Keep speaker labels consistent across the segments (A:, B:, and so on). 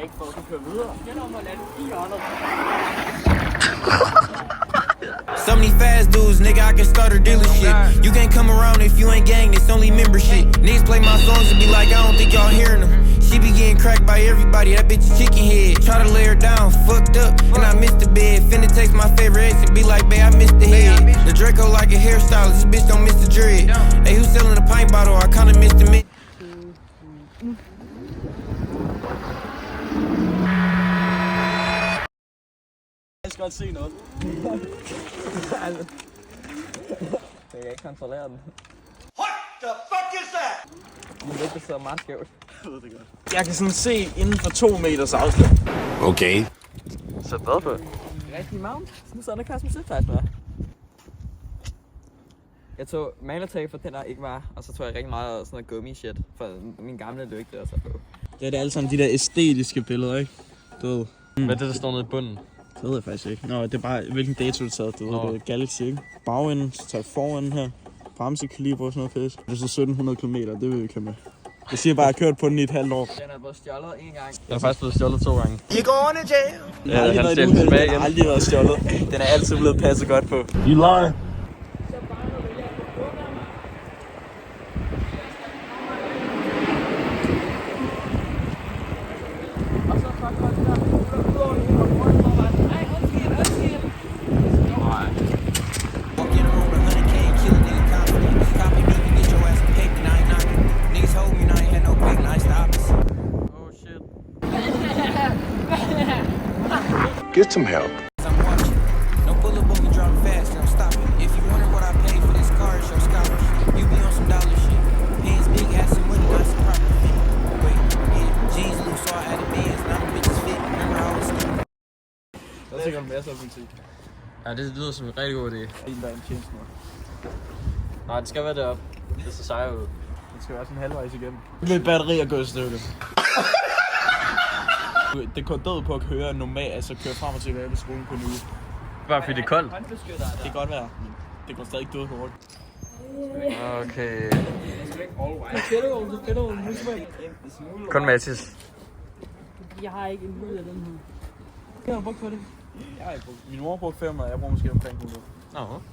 A: ikke for, at du kører videre. Jeg når mig at lade i hjørnet.
B: So many fast dudes, nigga, I can start a dealership. You can't come around if you ain't gang, it's only membership. Niggas play my songs and be like, I don't think y'all hearing them. She be getting cracked by everybody, that bitch is chicken head. Try to lay her down, fucked up, and I missed the bed. Finna text my favorite ex and be like, babe, I missed the head. The Draco like a hairstylist, this bitch don't miss the dread. Hey, who's selling a pint bottle? I kinda missed the mid.
A: Jeg skal godt se noget. Jeg kan ikke kontrollere den.
C: What the fuck is that?
A: Min vægte sidder meget skævt. Jeg ved det godt. Jeg kan sådan se inden for 2 meters afstand.
B: Okay.
A: Så hvad på? Rigtig mount. Sådan sådan, der kan jeg faktisk med. Jeg tog malertag for den der ikke var, og så tog jeg rigtig meget sådan noget gummi-shit, for min gamle lygte også på. Det er alle sammen de der æstetiske billeder, ikke? Du ved. Hvad er det, der står nede i bunden? Det ved jeg faktisk ikke. Nå, det er bare, hvilken dato du tager. Du ved, det er Galaxy, ikke? Bagenden, så tager jeg foran her. Bremsekaliber og sådan noget pisse. Det er så 1700 km, det vil vi kæmpe. Jeg siger bare, at jeg har kørt på den i et halvt år. Den er blevet stjålet en gang. Den er faktisk blevet stjålet 2 gange.
C: You going to jail?
A: Ja, han stjælte tilbage igen. Den har aldrig været stjålet. Den er altid blevet passet godt på.
C: You lying?
D: Get some help.
B: I'm watching. No bullet when we drop fast, I'm stopping. If you wonder what I paid for this car, it's your scholarship. You be on some dollar shit. Hands big, had some money, got some proper fit. Wait, yeah, jeans loose, so I added bands. Now the bitches fit. Remember how it's skinny.
A: Der er sikkert masser af politik. Ja, det lyder som en rigtig god idé. En der er en tjeneste nu. Nej, det skal være deroppe. Det ser sejt ud. Det skal være sådan halvvejs igennem. Mit batteri er gået i stykker. Det går død på at køre normalt, altså køre frem og tilbage på skolen på en uge. Bare fordi det er koldt? Det kan godt være, men det går stadig død hurtigt. Okay. Kun Mathis.
E: Jeg har ikke en lyd af den her. Jeg har brugt på det.
A: Jeg har ikke brugt. Min mor har brugt 500, jeg bruger måske omkring 100.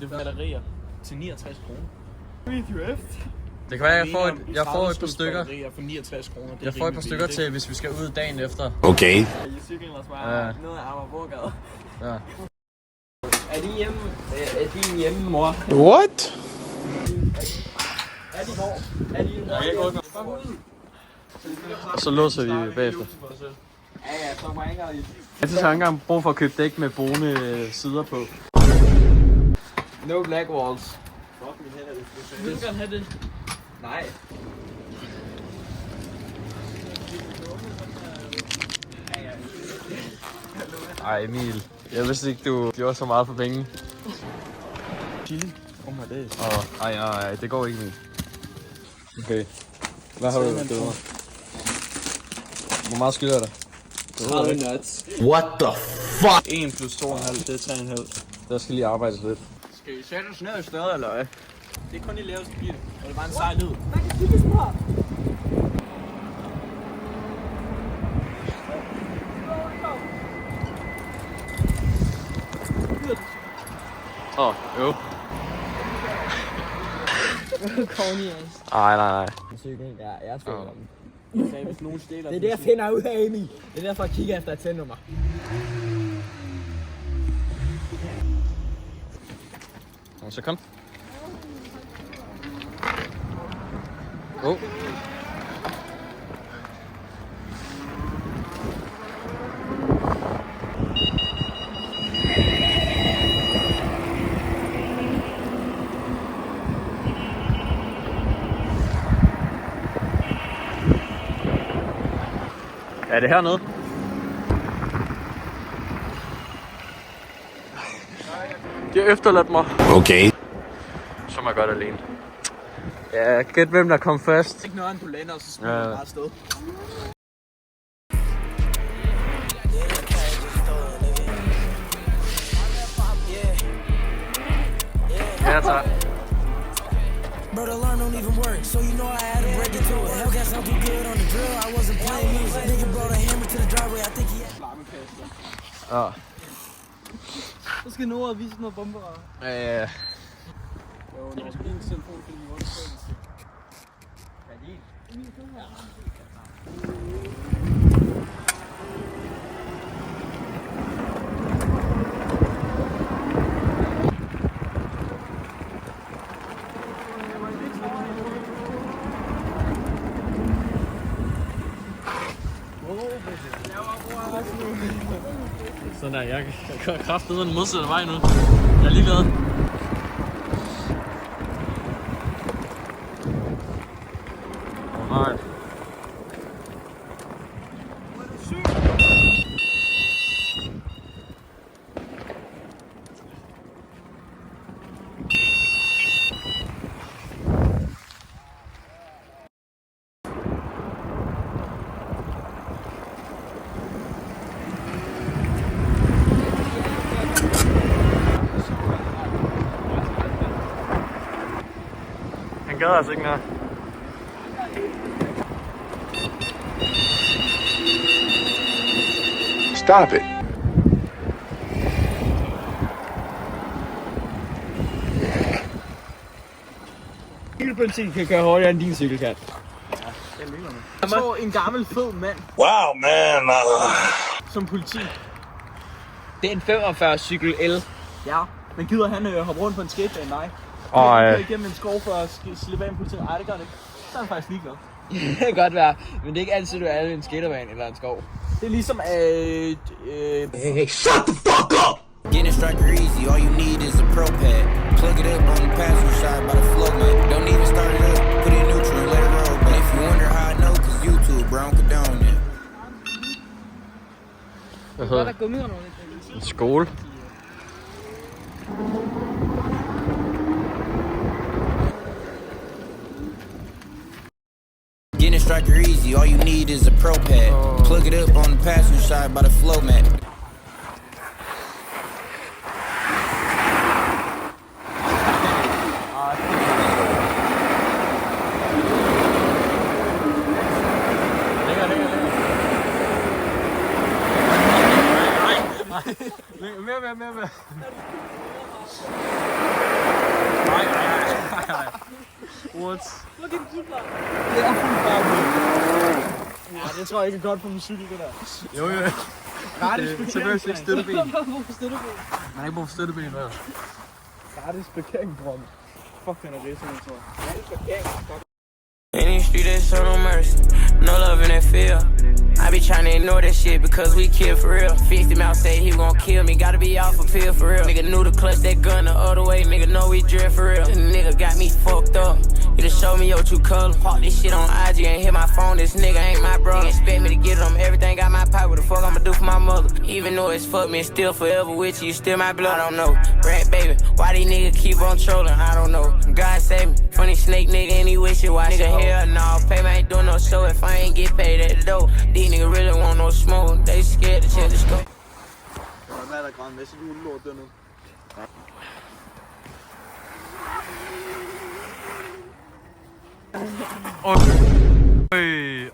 A: Det er batterier til 69 kroner. Det kan være, jeg får et par stykker. For 69 kroner. Jeg får et par stykker til, hvis vi skal ud dagen efter.
B: Okay.
A: I cyklen og smage ned af Amagerbrogade. Ja. Er de hjemme? Er de hjemme, mor?
D: What?
A: Er de hvor? Er de hjemme? Og så låser vi bagefter. Ja, så mange gange. Jeg synes, jeg har engang brug for at købe dæk med brune sider på. No black walls. Fuck, min hænder er det. Vil du gerne have det? Nej. Ej Emil, jeg vidste ikke du gjorde så meget for penge. Chili? Oh my days. Ej, det går ikke Emil. Okay. Hvad har du gjort? Hvor meget skylder jeg dig? 30 nuts.
C: What the fuck?
A: 1 plus 2,5, det er 3,5. Der skal lige arbejdes lidt. Skal I sætte os ned i stedet, eller hvad? Det er kun i laveste gear, og det er bare en sej lyd.
E: Hvad kan du kigge på?
A: Jo.
E: Corny ass.
A: Nej.
E: Jeg skal om.
A: Jeg sagde, hvis nogen stjæler.
E: Det er det, jeg finder ud af, Emil. Det er derfor, jeg kigger efter et tændnummer.
A: Så kom. Er det hernede? De har efterladt mig.
B: Okay.
A: Så må jeg godt alene. Ja, gæt hvem der kom først.
E: Ikke noget, du lander, og så smider du bare afsted.
A: Ja, tak.
B: Bro, the line don't even work, so you know I had to break it to it. Hellcat sound too good on the drill, I wasn't playing music. Nigga brought a hammer to the driveway, I think he had
A: Ja.
E: Så skal Nora vise noget bomber.
A: Ja.
E: Jo, Nora skal lige en telefon til min
A: Sådan der, jeg kan kraftedeme den modsatte vej nu. Jeg er ligeglad. Alright. Han gad altså ikke mere.
C: Stop it.
A: Cykelbenzin kan køre hurtigere end din cykel kan.
E: Jeg så en gammel fed mand
C: Wow, man.
E: som politi.
A: Det er en 45 cykel L.
E: Ja, men gider han hoppe rundt på en skatebane? Nej.
A: Og
E: Han kører igennem en skov for at slippe af en politi. Ej, det gør det ikke. Så er han faktisk ligeglad.
A: det kan godt være, men det er ikke altid, du er en skaterbane eller en skov.
E: Det er ligesom
C: Hey, shut the fuck up!
B: Getting striker easy, all you need is a pro pad. Plug it up on the passenger side by the flow man. Don't even start it up, put it in neutral and let it roll. But if you wonder how I know, cause YouTube, bro, I don't condone it.
A: Hvad hedder det? Skole.
B: Getting striker easy, all you need is a pro pad. Plug it up on the passenger side by the flow mat.
A: Mere. What?
E: Look at keeper. Det er fuldt farligt. Ja, det tror jeg ikke er godt for min cykel, det der.
A: Jo.
E: Gratis
A: seriøst ikke støtteben.
E: Man
A: Man har ikke brug for støtteben, hvad?
E: Gratis parkeringsrum. Fuck, den er racing, tror jeg.
B: In these streets, there's so no mercy, no love in that field. I be trying to ignore that shit because we kill for real. 50 mouth say he gon' kill me, gotta be off a pill for real. Nigga knew to clutch that gun the other way, nigga know we drift for real. This nigga got me fucked up, you just show me your true color. Park this shit on IG, ain't hit my phone, this nigga ain't my brother. Expect me to get it on everything, got my pipe, what the fuck I'ma do for my mother? Even though it's fuck me, it's still forever with you, still my blood, I don't know. Rat baby, why these niggas keep on trolling, I don't know. God save me, funny snake nigga, and he wish it, watch nigga hell no, pay me, ain't doing no show if I ain't get paid at the door. These niggas really want no smoke, they scared to change the scope.
E: Hvad er der græn med sit udelort dernede?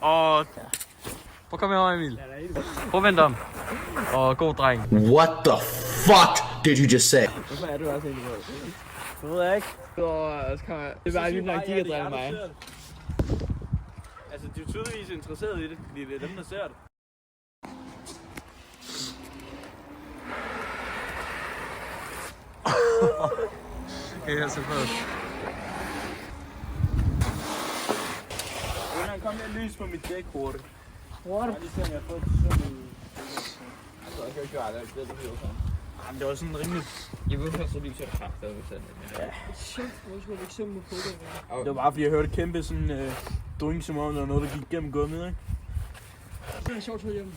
A: Og... Prøv at komme herover, Emil. Prøv at vente om. Og god dreng.
C: What the fuck did you just say?
E: Hvorfor er du også egentlig rød?
A: Det ved jeg ikke. Det er bare lige nok, de kan drille mig.
E: Altså, de er tydeligvis interesseret i det, fordi det er dem, der ser det.
A: Okay, jeg ser på.
E: Han kom med lys på mit dæk hurtigt. What? Jeg har lige set, at jeg har fået det sådan ud.
A: Altså, jeg kan ikke gøre det. Det er det, vi
E: Jamen, det var sådan rimelig...
A: Jeg ved faktisk, at vi ser kraft, der vil sætte det.
E: Ja.
D: Shit, hvor skulle jeg ikke sømme på det?
E: Det var bare fordi, jeg hørte kæmpe sådan drink, som om der var noget, der gik gennem gummiet, ikke?
D: Det er sjovt hjemme.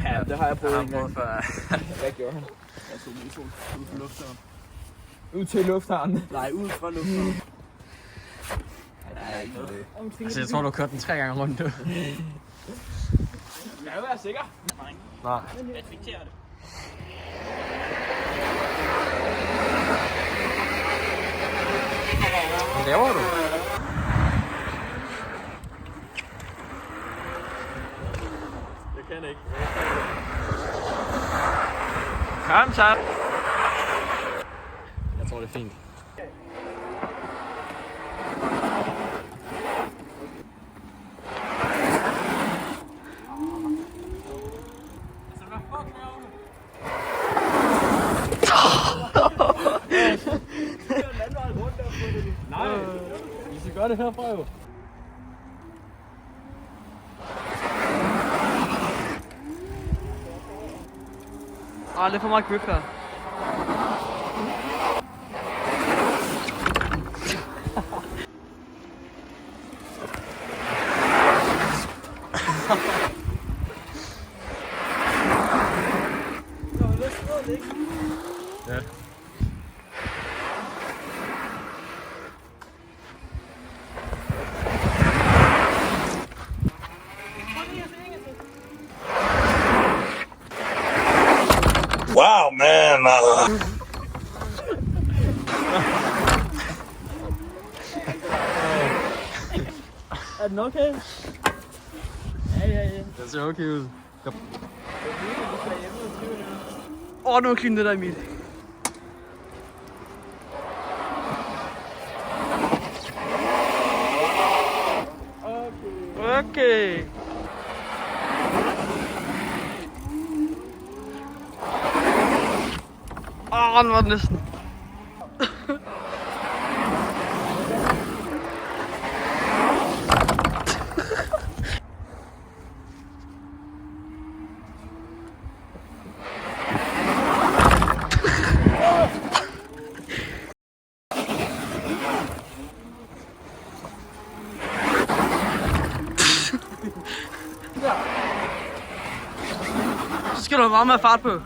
E: Ja, det har jeg prøvet en gang.
A: Hvad gjorde han?
E: Altså, ud fra lufthavnen.
A: Ud til lufthavnen.
E: Nej, ud fra lufthavnen.
A: Altså, jeg tror, du har kørt den 3 gange rundt nu.
E: Jeg vil være sikker.
A: Nej.
E: Jeg fikterer det.
A: Hvad laver du?
E: Jeg kan
A: kan ikke. Kom så. Jeg tror, det er fint.
E: Nej, vi skal gøre det herfra jo.
D: Det er for meget grip her.
A: Ja.
C: Wow, man.
E: Er den okay? Ja.
A: Det ser okay ud.
D: Nu er clean det der, Emil. Okay. Nu var den næsten. Så skal du have meget mere fart på.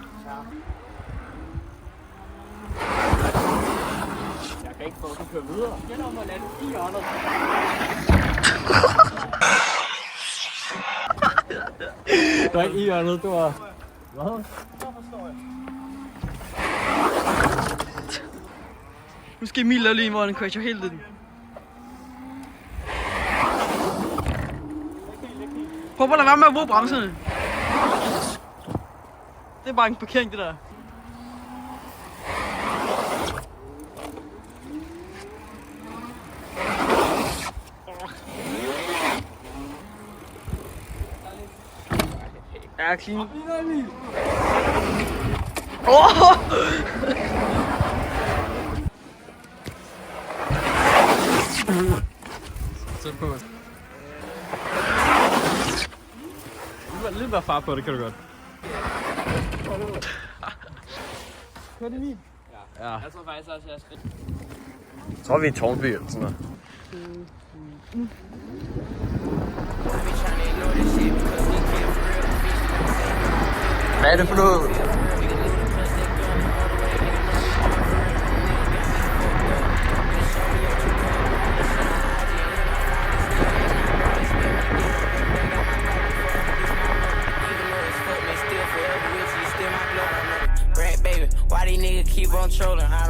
E: Jeg kan ikke få den køre videre. Jeg gælder om at lade den i hjørnet. Du er ikke i hjørnet, du er... Hvad?
D: Nu skal Emil lave lige, hvor han crasher helt ind. Prøv at lade være med at bruge bremserne. Det er bare en parkering, det der. Ja, clean.
A: Sæt på. Lidt mere fart på, det kan du godt.
E: Kør det lige.
A: Ja.
D: Jeg tror faktisk også, jeg skal.
A: Jeg tror, vi er i Tårnby eller sådan noget. Hvad er det for noget?
B: Why these niggas keep on trolling? I